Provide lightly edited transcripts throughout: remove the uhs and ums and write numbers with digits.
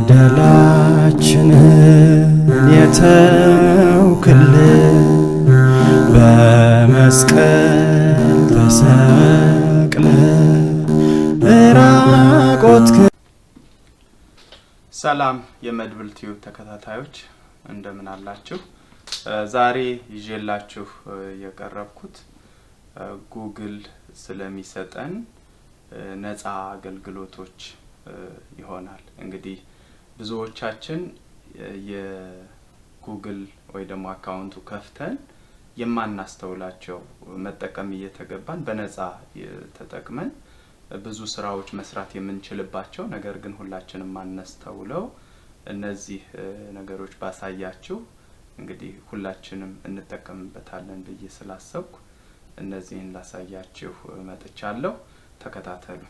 በደላችንን የተውክልን በመስቀል ተሰቅለ ራቆትክን። ሰላም የመድብል ቲዩብ ተከታታዮች እንደምን አላችሁ? ዛሬ ይዤላችሁ የቀረብኩት ጉግል ስለሚሰጠን ነፃ አገልግሎቶች ይሆናል። እንግዲህ ብዙዎቻችን የጉግል ወይ ደግሞ አካውንቱ ከፍተን የማናስተውላቸው መጠቀም እየተገባን በነፃ ተጠቅመን ብዙ ስራዎች መስራት የምንችልባቸው ነገር ግን ሁላችንም ማንስተውለው እነዚህ ነገሮች ባሳያችሁ እንግዲህ ሁላችንም እንጠቀምበታለን ብዬ ስላሰብኩ እነዚህን ላሳያችሁ መጥቻለሁ። ተከታተሉ።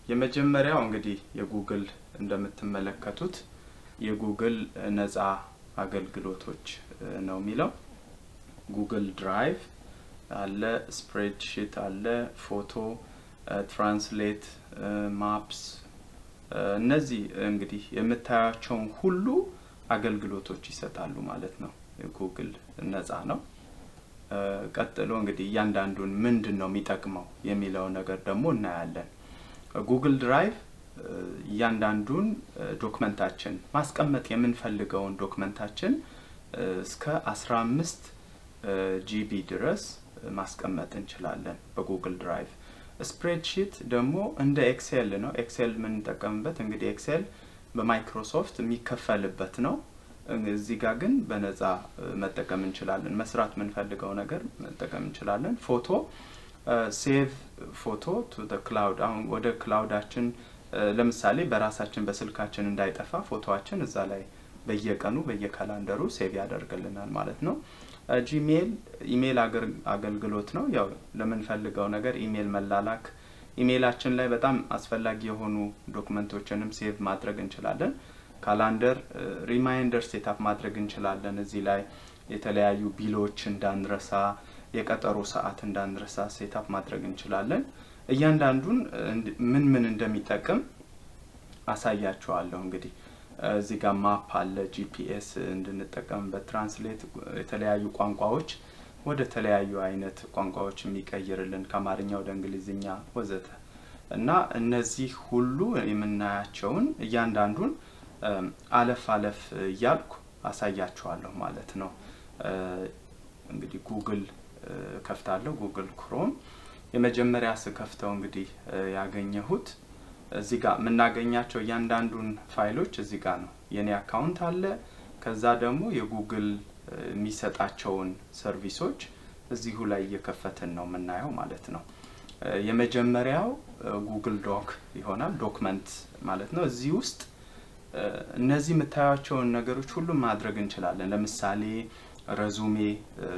የመጀመሪያው እንግዲህ የጉግል እንደምትመለከቱት የጉግል ነፃ አገልግሎቶች ነው የሚለው። ጉግል ድራይቭ አለ፣ ስፕሬድሺት አለ፣ ፎቶ፣ ትራንስሌት፣ ማፕስ እነዚህ እንግዲህ የምታያቸውን ሁሉ አገልግሎቶች ይሰጣሉ ማለት ነው። ጉግል ነፃ ነው። ቀጥሎ እንግዲህ እያንዳንዱን ምንድነው የሚጠቅመው የሚለው ነገር ደግሞ እናያለን። ጉግል ድራይቭ እያንዳንዱን ዶክመንታችን ማስቀመጥ የምንፈልገውን ዶክመንታችን እስከ 15 ጂቢ ድረስ ማስቀመጥ እንችላለን በጉግል ድራይቭ። ስፕሬድሺት ደግሞ እንደ ኤክሴል ነው። ኤክሴል ምን ተጠቀምበት እንግዲህ ኤክሴል በማይክሮሶፍት የሚከፈልበት ነው። እዚህ ጋር ግን በነፃ መጠቀም እንችላለን። መስራት የምንፈልገው ነገር መጠቀም እንችላለን። ፎቶ ሴቭ ፎቶ ቱ ዘ ክላውድ። አሁን ወደ ክላውዳችን ለምሳሌ በራሳችን በስልካችን እንዳይጠፋ ፎቶአችን እዛ ላይ በየቀኑ በየካላንደሩ ሴቭ ያደርግልናል ማለት ነው። ጂሜል ኢሜል አገልግሎት ነው። ያው ለምንፈልገው ነገር ኢሜል መላላክ፣ ኢሜላችን ላይ በጣም አስፈላጊ የሆኑ ዶክመንቶችንም ሴቭ ማድረግ እንችላለን። ካላንደር ሪማይንደር ሴትአፕ ማድረግ እንችላለን። እዚህ ላይ የተለያዩ ቢሎች እንዳንረሳ፣ የቀጠሮ ሰዓት እንዳንረሳ ሴትአፕ ማድረግ እንችላለን። እያንዳንዱን ምን እንደሚጠቅም አሳያችኋለሁ። እንግዲህ እዚህ ጋር ማፕ አለ፣ ጂፒኤስ እንድንጠቀምበት፣ ትራንስሌት የተለያዩ ቋንቋዎች ወደ ተለያዩ አይነት ቋንቋዎች የሚቀይርልን ከአማርኛ ወደ እንግሊዝኛ ወዘተ እና እነዚህ ሁሉ የምናያቸውን እያንዳንዱን አለፍ እያልኩ አሳያችኋለሁ ማለት ነው። እንግዲህ ጉግል ከፍታለሁ። ጉግል ክሮም የመጀመሪያ ስከፍተው እንግዲህ ያገኘሁት እዚህ ጋር የምናገኛቸው እያንዳንዱን ፋይሎች እዚህ ጋር ነው። የኔ አካውንት አለ። ከዛ ደግሞ የጉግል የሚሰጣቸውን ሰርቪሶች እዚሁ ላይ እየከፈትን ነው የምናየው ማለት ነው። የመጀመሪያው ጉግል ዶክ ይሆናል። ዶክመንት ማለት ነው። እዚህ ውስጥ እነዚህ የምታዩቸውን ነገሮች ሁሉ ማድረግ እንችላለን። ለምሳሌ ረዙሜ፣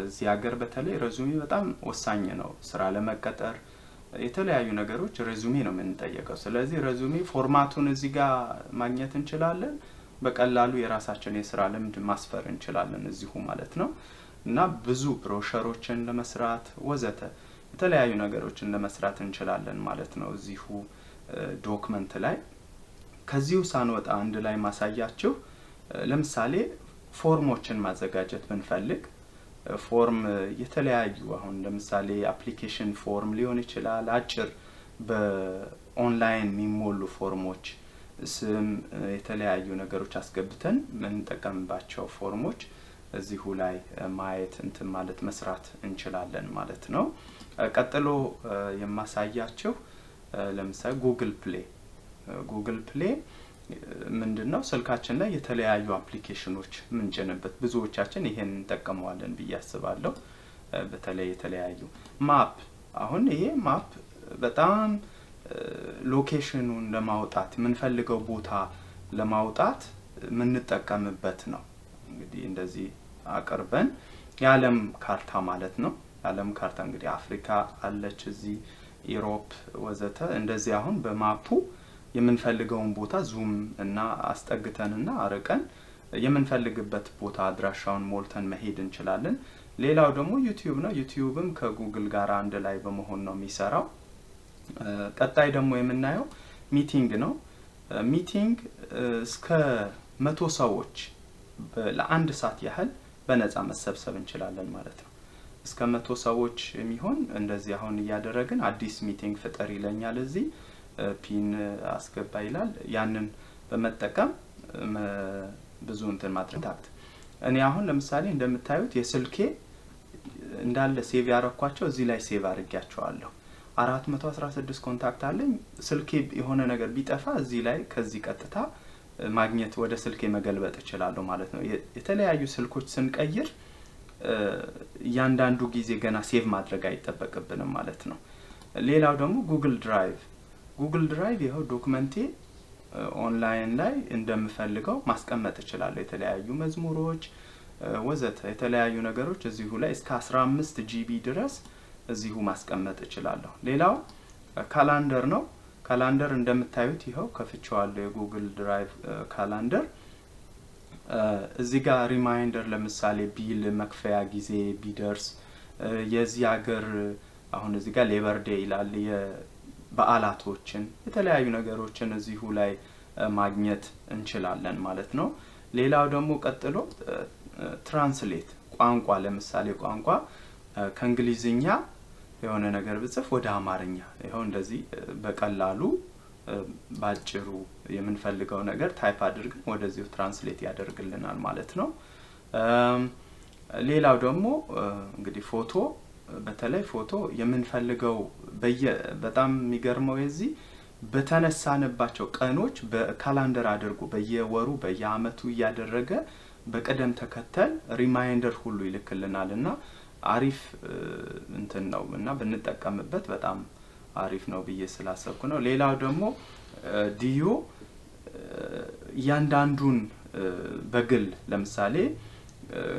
እዚህ ሀገር በተለይ ረዙሜ በጣም ወሳኝ ነው። ስራ ለመቀጠር የተለያዩ ነገሮች ረዙሜ ነው የምንጠየቀው። ስለዚህ ረዙሜ ፎርማቱን እዚህ ጋር ማግኘት እንችላለን። በቀላሉ የራሳችን የስራ ልምድ ማስፈር እንችላለን እዚሁ ማለት ነው። እና ብዙ ብሮሸሮችን ለመስራት ወዘተ የተለያዩ ነገሮችን ለመስራት እንችላለን ማለት ነው እዚሁ ዶክመንት ላይ። ከዚሁ ሳንወጣ አንድ ላይ ማሳያችሁ ለምሳሌ ፎርሞችን ማዘጋጀት ብንፈልግ ፎርም የተለያዩ አሁን ለምሳሌ አፕሊኬሽን ፎርም ሊሆን ይችላል። አጭር በኦንላይን የሚሞሉ ፎርሞች፣ ስም፣ የተለያዩ ነገሮች አስገብተን የምንጠቀምባቸው ፎርሞች እዚሁ ላይ ማየት ማለት መስራት እንችላለን ማለት ነው። ቀጥሎ የማሳያችሁ ለምሳሌ ጉግል ፕሌይ ምንድነው? ስልካችን ላይ የተለያዩ አፕሊኬሽኖች ምንጭንበት ብዙዎቻችን ይሄን እንጠቀመዋለን ብዬ አስባለሁ። በተለይ የተለያዩ ማፕ፣ አሁን ይሄ ማፕ በጣም ሎኬሽኑን ለማውጣት የምንፈልገው ቦታ ለማውጣት የምንጠቀምበት ነው። እንግዲህ እንደዚህ አቀርበን የዓለም ካርታ ማለት ነው። የዓለም ካርታ እንግዲህ አፍሪካ አለች እዚህ፣ ኢሮፕ ወዘተ። እንደዚህ አሁን በማፑ የምንፈልገውን ቦታ ዙም እና አስጠግተንና አርቀን የምንፈልግበት ቦታ አድራሻውን ሞልተን መሄድ እንችላለን። ሌላው ደግሞ ዩቲዩብ ነው። ዩቲዩብም ከጉግል ጋር አንድ ላይ በመሆን ነው የሚሰራው። ቀጣይ ደግሞ የምናየው ሚቲንግ ነው። ሚቲንግ እስከ 100 ሰዎች ለአንድ ሰዓት ያህል በነፃ መሰብሰብ እንችላለን ማለት ነው። እስከ 100 ሰዎች የሚሆን እንደዚህ አሁን እያደረግን አዲስ ሚቲንግ ፍጠር ይለኛል። እዚህ ፒን አስገባ ይላል። ያንን በመጠቀም ብዙ እንትን ማድረግ ታክት እኔ አሁን ለምሳሌ እንደምታዩት የስልኬ እንዳለ ሴቭ ያረኳቸው እዚህ ላይ ሴቭ አድርጌያቸዋለሁ። 416 ኮንታክት አለኝ። ስልኬ የሆነ ነገር ቢጠፋ እዚህ ላይ ከዚህ ቀጥታ ማግኘት ወደ ስልኬ መገልበጥ እችላለሁ ማለት ነው። የተለያዩ ስልኮች ስንቀይር ያንዳንዱ ጊዜ ገና ሴቭ ማድረግ አይተበቀብንም ማለት ነው። ሌላው ደግሞ ጉግል ድራይቭ ይሄው ዶክመንቴ ኦንላይን ላይ እንደምፈልገው ማስቀመጥ እችላለሁ። የተለያዩ መዝሙሮች ወዘተ የተለያዩ ነገሮች እዚሁ ላይ እስከ 15 ጂቢ ድረስ እዚሁ ማስቀመጥ እችላለሁ። ሌላው ካላንደር ነው። ካላንደር እንደምታዩት ይሄው ከፍቼዋለሁ። የጉግል ድራይቭ ካላንደር እዚህ ጋር ሪማይንደር ለምሳሌ ቢል መክፈያ ጊዜ ቢደርስ የዚህ ሀገር አሁን እዚህ ጋር ሌበር ዴይ ይላል በዓላቶችን የተለያዩ ነገሮችን እዚሁ ላይ ማግኘት እንችላለን ማለት ነው። ሌላው ደግሞ ቀጥሎ ትራንስሌት ቋንቋ ለምሳሌ ቋንቋ ከእንግሊዝኛ የሆነ ነገር ብጽፍ ወደ አማርኛ ይሄው እንደዚህ በቀላሉ ባጭሩ የምንፈልገው ነገር ታይፕ አድርገን ወደዚሁ ትራንስሌት ያደርግልናል ማለት ነው። ሌላው ደግሞ እንግዲህ ፎቶ በተለይ ፎቶ የምንፈልገው በጣም የሚገርመው የዚህ በተነሳንባቸው ቀኖች በካላንደር አድርጎ በየወሩ በየአመቱ ያደረገ በቀደም ተከተል ሪማይንደር ሁሉ ይልክልናልና አሪፍ እንትን ነውና ብንጠቀምበት በጣም አሪፍ ነው ብዬ ስላሰብኩ ነው። ሌላው ደግሞ ዲዮ ያንዳንዱን በግል ለምሳሌ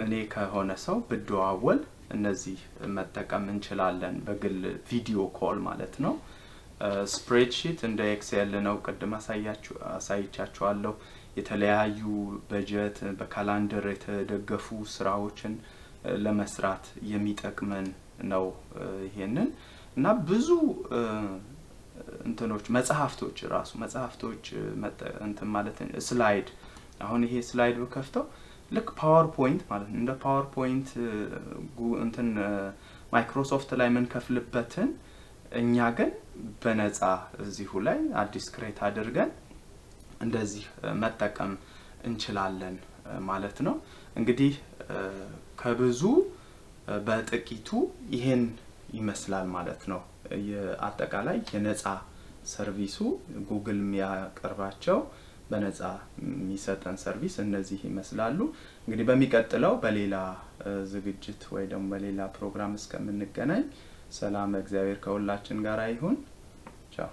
እኔ ከሆነ ሰው ብደዋወል እነዚህ መጠቀም እንችላለን በግል ቪዲዮ ኮል ማለት ነው። ስፕሬድሺት እንደ ኤክሴል ነው። ቀደም አሳይቻችኋለሁ። የተለያዩ በጀት በካላንደር የተደገፉ ስራዎችን ለመስራት የሚጠቅመን ነው ይሄንን እና ብዙ እንትኖች መጽሐፍቶች እንትን ማለት ስላይድ አሁን ይሄ ስላይድ በከፍተው ልክ ፓወርፖይንት ማለት እንደ ፓወርፖይንት እንትን ማይክሮሶፍት ላይ ምን ከፍልበትን እኛ ግን በነፃ እዚሁ ላይ አዲስ ክሬት አድርገን እንደዚህ መጠቀም እንችላለን ማለት ነው። እንግዲህ ከብዙ በጥቂቱ ይሄን ይመስላል ማለት ነው። የአጠቃላይ የነፃ ሰርቪሱ ጉግል የሚያቀርባቸው በነፃ የሚሰጠን ሰርቪስ እነዚህ ይመስላሉ። እንግዲህ በሚቀጥለው በሌላ ዝግጅት ወይ ደግሞ በሌላ ፕሮግራም እስከምንገናኝ ሰላም እግዚአብሔር ከሁላችን ጋር ይሁን። ቻው።